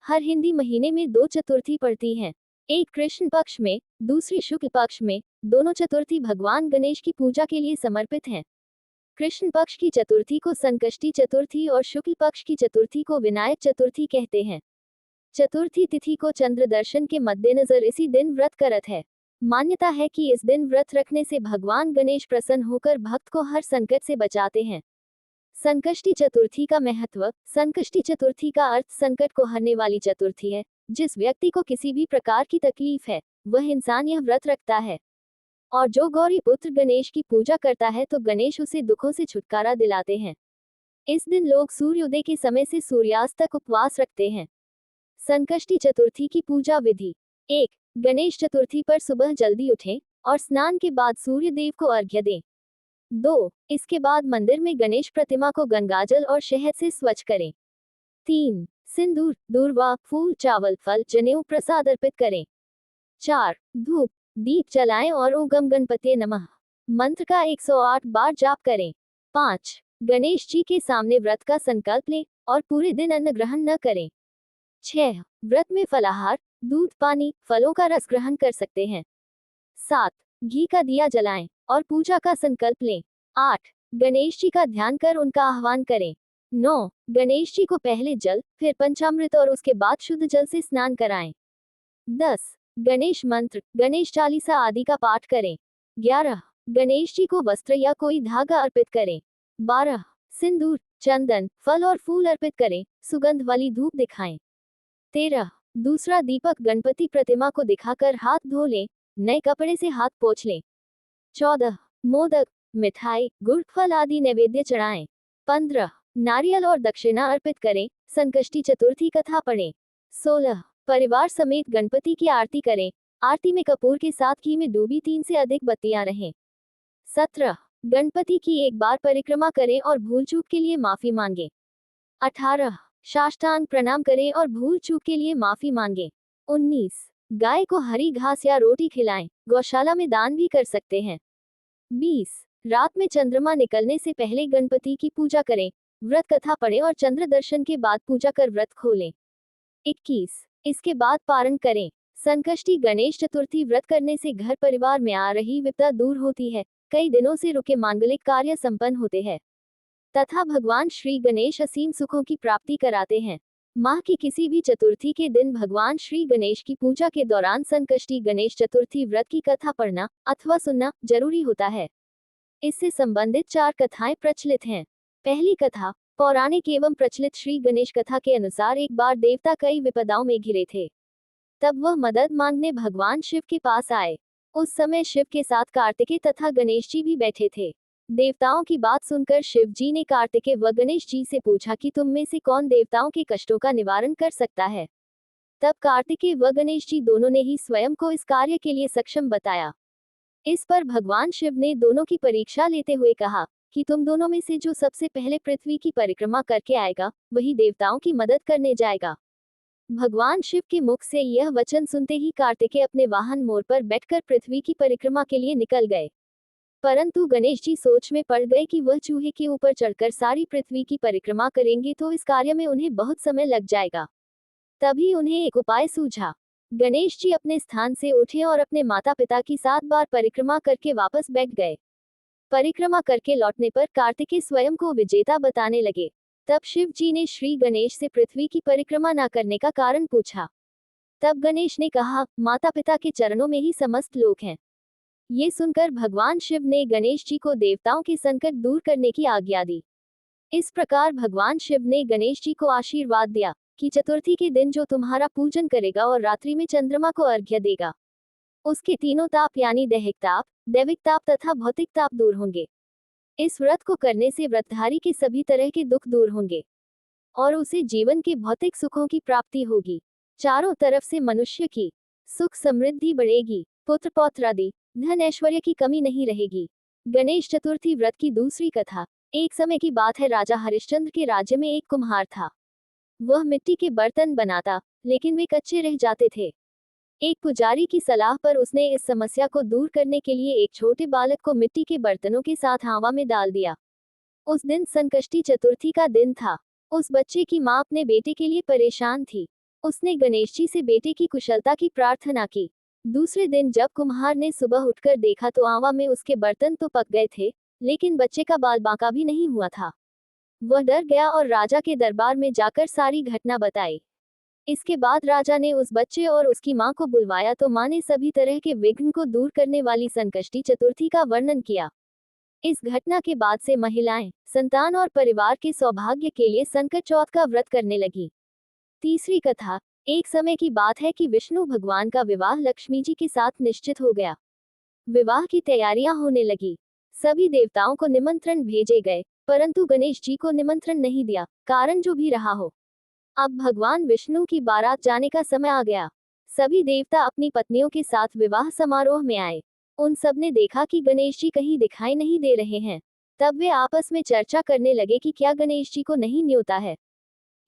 हर हिंदी महीने में 2 चतुर्थी पड़ती हैं। एक कृष्ण पक्ष में, दूसरी शुक्ल पक्ष में। दोनों चतुर्थी भगवान गणेश की पूजा के लिए समर्पित हैं। कृष्ण पक्ष की चतुर्थी को संकष्टी चतुर्थी और शुक्ल पक्ष की चतुर्थी को विनायक चतुर्थी कहते हैं। चतुर्थी तिथि को चंद्र दर्शन के मद्देनजर इसी दिन व्रत करत है। मान्यता है कि इस दिन व्रत रखने से भगवान गणेश प्रसन्न होकर भक्त को हर संकट से बचाते हैं। संकष्टी चतुर्थी का महत्व। संकष्टी चतुर्थी का अर्थ संकट को हरने वाली चतुर्थी है। जिस व्यक्ति को किसी भी प्रकार की तकलीफ है, वह इंसान यह व्रत रखता है। और जो गौरी पुत्र गणेश की पूजा करता है तो गणेश उसे दुखों से छुटकारा दिलाते हैं। इस दिन लोग सूर्योदय के समय से सूर्यास्त तक उपवास रखते हैं। संकष्टी चतुर्थी की पूजा विधि। 1. गणेश चतुर्थी पर सुबह जल्दी उठें और स्नान के बाद सूर्य देव को अर्घ्य दें। 2. इसके बाद मंदिर में गणेश प्रतिमा को गंगाजल और शहद से स्वच्छ करें। 3. सिंदूर, दूर्वा, फूल, चावल, फल, जनेऊ प्रसाद अर्पित करें। 4. धूप, दीप जलाएं और ओम गम गणपते नमः मंत्र का 108 बार जाप करें। 5. गणेश जी के सामने व्रत का संकल्प लें और पूरे दिन अन्न ग्रहण न करें। 6. व्रत में फलाहार, दूध, पानी, फलों का रस ग्रहण कर सकते हैं। 7. घी का दिया जलाएं और पूजा का संकल्प लें। 8. गणेश जी का ध्यान कर उनका आह्वान करें। 9. गणेश जी को पहले जल, फिर पंचामृत और उसके बाद शुद्ध जल से स्नान कराएं। 10. गणेश मंत्र, गणेश चालीसा आदि का पाठ करें। 11. गणेश जी को वस्त्र या कोई धागा अर्पित करें। 12. सिंदूर, चंदन, फल और फूल अर्पित करें, सुगंध वाली धूप दिखाएं। 13. दूसरा दीपक गणपति प्रतिमा को दिखाकर हाथ धो लें, नए कपड़े से हाथ पोंछ लें। 14. मोदक, मिठाई, गुड़, फल आदि नैवेद्य चढ़ाएं। 15. नारियल और दक्षिणा अर्पित करें, संकष्टी चतुर्थी कथा पढ़ें। 16. परिवार समेत गणपति की आरती करें, आरती में कपूर के साथ घी में डूबी 3 से अधिक बत्तियां रहें। 17. गणपति की एक बार परिक्रमा करें और भूल चूक के लिए माफी मांगें। 18. साष्टांग प्रणाम करें और भूल चूक के लिए माफी मांगें। 19. गाय को हरी घास या रोटी खिलाएं, गौशाला में दान भी कर सकते हैं। 20. रात में चंद्रमा निकलने से पहले गणपति की पूजा करें, व्रत कथा पढ़ें और चंद्र दर्शन के बाद पूजा कर व्रत खोलें। 21. इसके बाद पारण करें। संकष्टी गणेश चतुर्थी व्रत करने से घर परिवार में आ रही विपदा दूर होती है, कई दिनों से रुके मांगलिक कार्य संपन्न होते हैं तथा भगवान श्री गणेश असीम सुखों की प्राप्ति कराते हैं। माह की किसी भी चतुर्थी के दिन भगवान श्री गणेश की पूजा के दौरान संकष्टी गणेश चतुर्थी व्रत की कथा पढ़ना अथवा सुनना जरूरी होता है। इससे संबंधित 4 कथाएं प्रचलित हैं। पहली कथा, पौराणिक एवं प्रचलित श्री गणेश कथा के अनुसार एक बार देवता कई विपदाओं में घिरे थे। तब वह मदद मांगने भगवान शिव के पास आए। उस समय शिव के साथ कार्तिकेय तथा गणेश जी भी बैठे थे। देवताओं की बात सुनकर शिव जी ने कार्तिकेय व गणेश जी से पूछा कि तुम में से कौन देवताओं के कष्टों का निवारण कर सकता है। तब कार्तिकेय व गणेश जी दोनों ने ही स्वयं को इस कार्य के लिए सक्षम बताया। इस पर भगवान शिव ने दोनों की परीक्षा लेते हुए कहा कि तुम दोनों में से जो सबसे पहले पृथ्वी की परिक्रमा करके आएगा, वही देवताओं की मदद करने जाएगा। भगवान शिव के मुख से यह वचन सुनते ही कार्तिकेय अपने वाहन मोर पर बैठकर पृथ्वी की परिक्रमा के लिए निकल गए। परंतु गणेश जी सोच में पड़ गए कि वह चूहे के ऊपर चढ़कर सारी पृथ्वी की परिक्रमा करेंगे तो इस कार्य में उन्हें बहुत समय लग जाएगा। तभी उन्हें एक उपाय सूझा। गणेश जी अपने स्थान से उठे और अपने माता पिता की 7 बार परिक्रमा करके वापस बैठ गए। परिक्रमा करके लौटने पर कार्तिकेय स्वयं को विजेता बताने लगे। तब शिव जी ने श्री गणेश से पृथ्वी की परिक्रमा न करने का कारण पूछा। तब गणेश ने कहा, माता पिता के चरणों में ही समस्त लोक हैं। ये सुनकर भगवान शिव ने गणेश जी को देवताओं के संकट दूर करने की आज्ञा दी। इस प्रकार भगवान शिव ने गणेश जी को आशीर्वाद दिया कि चतुर्थी के दिन जो तुम्हारा पूजन करेगा और रात्रि में चंद्रमा को अर्घ्य देगा, उसके तीनों ताप यानी दैहिक ताप, दैविक ताप तथा भौतिक ताप दूर होंगे। इस व्रत को करने से व्रतधारी के सभी तरह के दुख दूर होंगे और उसे जीवन के भौतिक सुखों की प्राप्ति होगी। चारों तरफ से मनुष्य की सुख समृद्धि बढ़ेगी, पुत्र पौत्र आदि धन ऐश्वर्य की कमी नहीं रहेगी। गणेश चतुर्थी व्रत की दूसरी कथा। एक समय की बात है, राजा हरिश्चंद्र के राज्य में एक कुम्हार था। वह मिट्टी के बर्तन बनाता, लेकिन वे कच्चे रह जाते थे। एक पुजारी की सलाह पर उसने इस समस्या को दूर करने के लिए एक छोटे बालक को मिट्टी के बर्तनों के साथ हवा में डाल दिया। उस दिन संकष्टी चतुर्थी का दिन था। उस बच्चे की मां अपने बेटे के लिए परेशान थी। उसने गणेश जी से बेटे की कुशलता की प्रार्थना की। दूसरे दिन जब कुम्हार ने सुबह उठकर देखा तो आवा में उसके बर्तन तो पक गए थे, लेकिन बच्चे का बाल बांका भी नहीं हुआ था। वह डर गया और राजा के दरबार में जाकर सारी घटना बताई। इसके बाद राजा ने उस बच्चे और उसकी मां को बुलवाया तो मां ने सभी तरह के विघ्न को दूर करने वाली संकष्टी चतुर्थी का वर्णन किया। इस घटना के बाद से महिलाएं संतान और परिवार के सौभाग्य के लिए संकट चौथ का व्रत करने लगी। तीसरी कथा। एक समय की बात है कि विष्णु भगवान का विवाह लक्ष्मी जी के साथ निश्चित हो गया। विवाह की तैयारियां होने लगी। सभी देवताओं को निमंत्रण भेजे गए, परंतु गणेश जी को निमंत्रण नहीं दिया, कारण जो भी रहा हो। अब भगवान विष्णु की बारात जाने का समय आ गया। सभी देवता अपनी पत्नियों के साथ विवाह समारोह में आए। उन सब ने देखा कि गणेश जी कहीं दिखाई नहीं दे रहे हैं। तब वे आपस में चर्चा करने लगे कि क्या गणेश जी को नहीं न्योता है,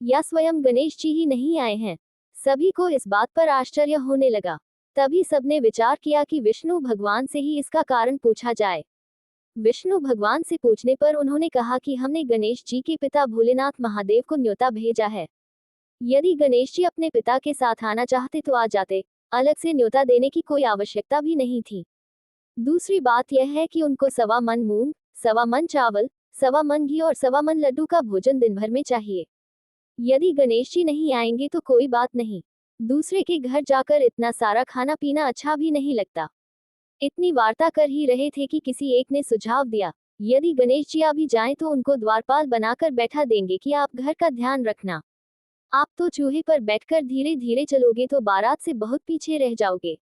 या स्वयं गणेश जी ही नहीं आए हैं। सभी को इस बात पर आश्चर्य होने लगा। तभी सबने विचार किया कि विष्णु भगवान से ही इसका कारण पूछा जाए। विष्णु भगवान से पूछने पर उन्होंने कहा कि हमने गणेश जी के पिता भोलेनाथ महादेव को न्योता भेजा है। यदि गणेश जी अपने पिता के साथ आना चाहते तो आ जाते, अलग से न्योता देने की कोई आवश्यकता भी नहीं थी। दूसरी बात यह है कि उनको 1.25 मन मूंग, 1.25 मन चावल, 1.25 मन घी और 1.25 मन लड्डू का भोजन दिन भर में चाहिए। यदि गणेश जी नहीं आएंगे तो कोई बात नहीं, दूसरे के घर जाकर इतना सारा खाना पीना अच्छा भी नहीं लगता। इतनी वार्ता कर ही रहे थे कि किसी एक ने सुझाव दिया, यदि गणेश जी अभी जाएं तो उनको द्वारपाल बनाकर बैठा देंगे कि आप घर का ध्यान रखना। आप तो चूहे पर बैठकर धीरे धीरे चलोगे तो बारात से बहुत पीछे रह जाओगे।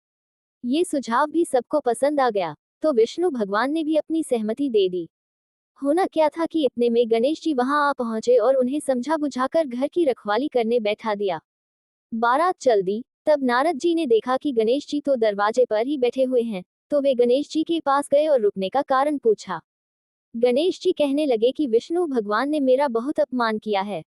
ये सुझाव भी सबको पसंद आ गया, तो विष्णु भगवान ने भी अपनी सहमति दे दी। होना क्या था कि इतने में गणेश जी वहां आ पहुंचे और उन्हें समझा बुझाकर घर की रखवाली करने बैठा दिया। बारात चल दी। तब नारद जी ने देखा कि गणेश जी तो दरवाजे पर ही बैठे हुए हैं, तो वे गणेश जी के पास गए और रुकने का कारण पूछा। गणेश जी कहने लगे कि विष्णु भगवान ने मेरा बहुत अपमान किया है।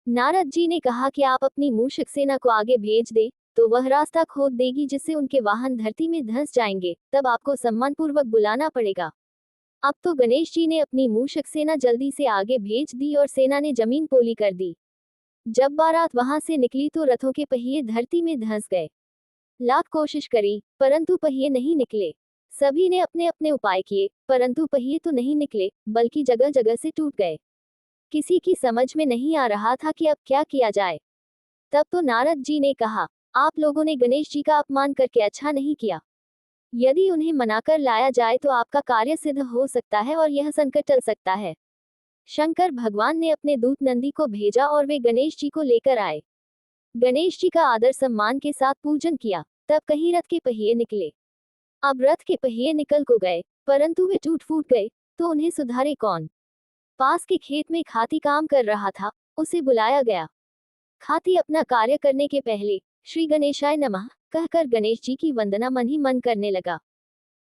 नारद जी ने कहा कि आप अपनी मूषक सेना को आगे भेज दे, तो वह रास्ता खोद देगी जिससे उनके वाहन धरती में धंस जाएंगे, तब आपको सम्मानपूर्वक बुलाना पड़ेगा। अब तो गणेश जी ने अपनी मूषक सेना जल्दी से आगे भेज दी और सेना ने जमीन पोली कर दी। जब बारात वहां से निकली तो रथों के पहिए धरती में धंस गए। लाख कोशिश करी, परंतु पहिए नहीं निकले। सभी ने अपने अपने उपाय किए, परंतु पहिए तो नहीं निकले, बल्कि जगह जगह से टूट गए। किसी की समझ में नहीं आ रहा था कि अब क्या किया जाए। तब तो नारद जी ने कहा, आप लोगों ने गणेश जी का अपमान करके अच्छा नहीं किया। यदि उन्हें मनाकर लाया जाए तो आपका कार्य सिद्ध हो सकता है और यह संकट टल सकता है। शंकर भगवान ने अपने दूत नंदी को भेजा और वे गणेश जी को लेकर आए। गणेश जी का आदर सम्मान के साथ पूजन किया। तब कहीं रथ के पहिए निकले। अब रथ के पहिए निकल को गए, परंतु वे टूट फूट गए, तो उन्हें सुधारे कौन। पास के खेत में खाती काम कर रहा था, उसे बुलाया गया। खाती अपना कार्य करने के पहले श्री गणेशाय नमः कहकर गणेश जी की वंदना मन ही मन करने लगा।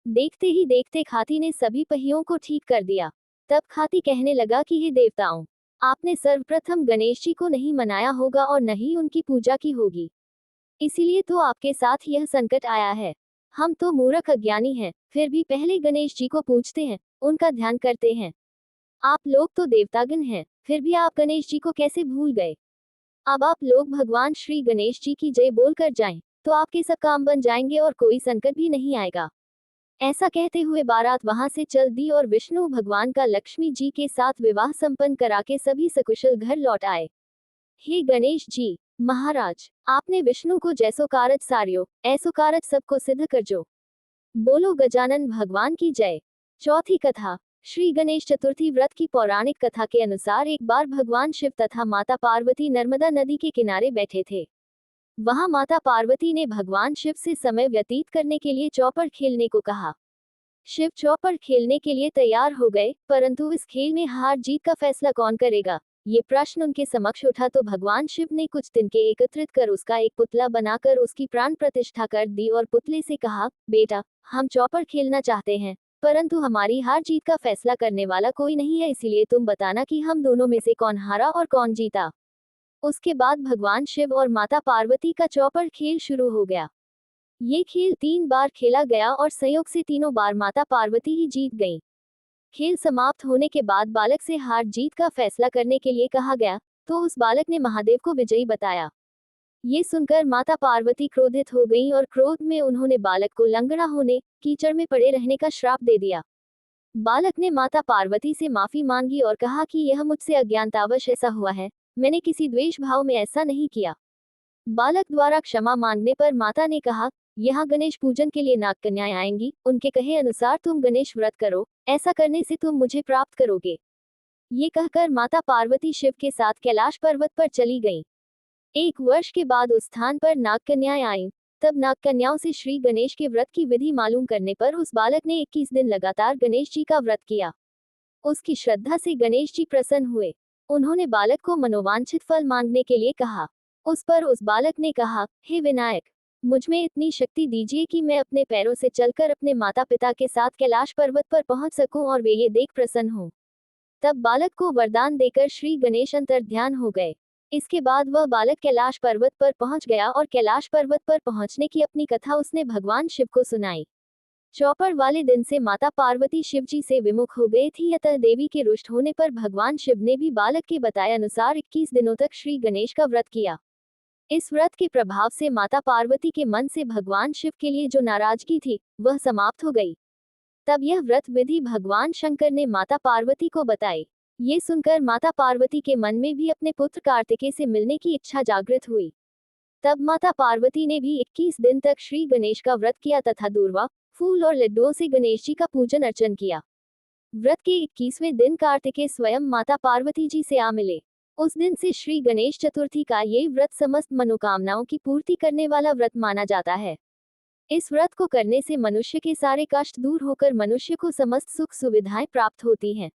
देखते ही देखते खाती ने सभी पहियों को ठीक कर दिया। तब खाती कहने लगा कि हे देवताओं, आपने सर्वप्रथम गणेश जी को नहीं मनाया होगा और न ही उनकी पूजा की होगी, इसीलिए तो आपके साथ यह संकट आया है। हम तो मूर्ख अज्ञानी हैं, फिर भी पहले गणेश जी को पूजते हैं, उनका ध्यान करते हैं। आप लोग तो देवतागण हैं, फिर भी आप गणेश जी को कैसे भूल गए। अब आप लोग भगवान श्री गणेश जी की जय बोलकर जाएं, तो आपके सब काम बन जाएंगे और कोई संकट भी नहीं आएगा। ऐसा कहते हुए बारात वहां से चल दी और विष्णु भगवान का लक्ष्मी जी के साथ विवाह संपन्न करा के सभी सकुशल घर लौट आए। हे गणेश जी महाराज, आपने विष्णु को जैसो कारज सारियो, ऐसो कारज सबको सिद्ध करजो। बोलो गजानन भगवान की जय। चौथी कथा। श्री गणेश चतुर्थी व्रत की पौराणिक कथा के अनुसार एक बार भगवान शिव तथा माता पार्वती नर्मदा नदी के किनारे बैठे थे। वहां माता पार्वती ने भगवान शिव से समय व्यतीत करने के लिए चौपड़ खेलने को कहा। शिव चौपड़ खेलने के लिए तैयार हो गए, परंतु इस खेल में हार जीत का फैसला कौन करेगा, ये प्रश्न उनके समक्ष उठा तो भगवान शिव ने कुछ तिनके एकत्रित कर उसका एक पुतला बनाकर उसकी प्राण प्रतिष्ठा कर दी और पुतले से कहा, बेटा, हम चौपड़ खेलना चाहते हैं, परंतु हमारी हार जीत का फैसला करने वाला कोई नहीं है, इसीलिए तुम बताना कि हम दोनों में से कौन हारा और कौन जीता। उसके बाद भगवान शिव और माता पार्वती का चौपड़ खेल शुरू हो गया। ये खेल 3 बार खेला गया और संयोग से तीनों बार माता पार्वती ही जीत गईं। खेल समाप्त होने के बाद बालक से हार जीत का फैसला करने के लिए कहा गया, तो उस बालक ने महादेव को विजयी बताया। ये सुनकर माता पार्वती क्रोधित हो गईं और क्रोध में उन्होंने बालक को लंगड़ा होने, कीचड़ में पड़े रहने का श्राप दे दिया। बालक ने माता पार्वती से माफी मांगी और कहा कि यह मुझसे अज्ञानतावश ऐसा हुआ है, मैंने किसी द्वेष भाव में ऐसा नहीं किया। बालक द्वारा क्षमा मांगने पर माता ने कहा, यहाँ गणेश पूजन के लिए नाग कन्याएं आएंगी, उनके कहे अनुसार तुम गणेश व्रत करो, ऐसा करने से तुम मुझे प्राप्त करोगे। ये कहकर माता पार्वती शिव के साथ कैलाश पर्वत पर चली गईं। 1 वर्ष के बाद उस स्थान पर नाग कन्याएं आईं। तब नाग कन्याओं से श्री गणेश के व्रत की विधि मालूम करने पर उस बालक ने 21 दिन लगातार गणेश जी का व्रत किया। उसकी श्रद्धा से गणेश जी प्रसन्न हुए। उन्होंने बालक को मनोवांछित फल मांगने के लिए कहा। उस पर उस बालक ने कहा, हे विनायक, मुझ में इतनी शक्ति दीजिए कि मैं अपने पैरों से चलकर अपने माता पिता के साथ कैलाश पर्वत पर पहुंच सकूं और वे ये देख प्रसन्न हों। तब बालक को वरदान देकर श्री गणेश अंतर्ध्यान हो गए। इसके बाद वह बालक कैलाश पर्वत पर पहुंच गया और कैलाश पर्वत पर पहुंचने की अपनी कथा उसने भगवान शिव को सुनाई। चौपड़ वाले दिन से माता पार्वती शिव जी से विमुख हो गई थी, अतः देवी के रुष्ट होने पर भगवान शिव ने भी बालक के बताए अनुसार 21 दिनों तक श्री गणेश का व्रत किया। इस व्रत के प्रभाव से माता पार्वती के मन से भगवान शिव के लिए जो नाराजगी थी, वह समाप्त हो गई। तब यह व्रत विधि भगवान शंकर ने माता पार्वती को बताई। ये सुनकर माता पार्वती के मन में भी अपने पुत्र कार्तिकेय से मिलने की इच्छा जागृत हुई। तब माता पार्वती ने भी 21 दिन तक श्री गणेश का व्रत किया तथा दूर्वा, फूल और लड्डुओं से गणेश जी का पूजन अर्चन किया। व्रत के 21वें दिन कार्तिकेय स्वयं माता पार्वती जी से आ मिले। उस दिन से श्री गणेश चतुर्थी का ये व्रत समस्त मनोकामनाओं की पूर्ति करने वाला व्रत माना जाता है। इस व्रत को करने से मनुष्य के सारे कष्ट दूर होकर मनुष्य को समस्त सुख सुविधाएं प्राप्त होती हैं।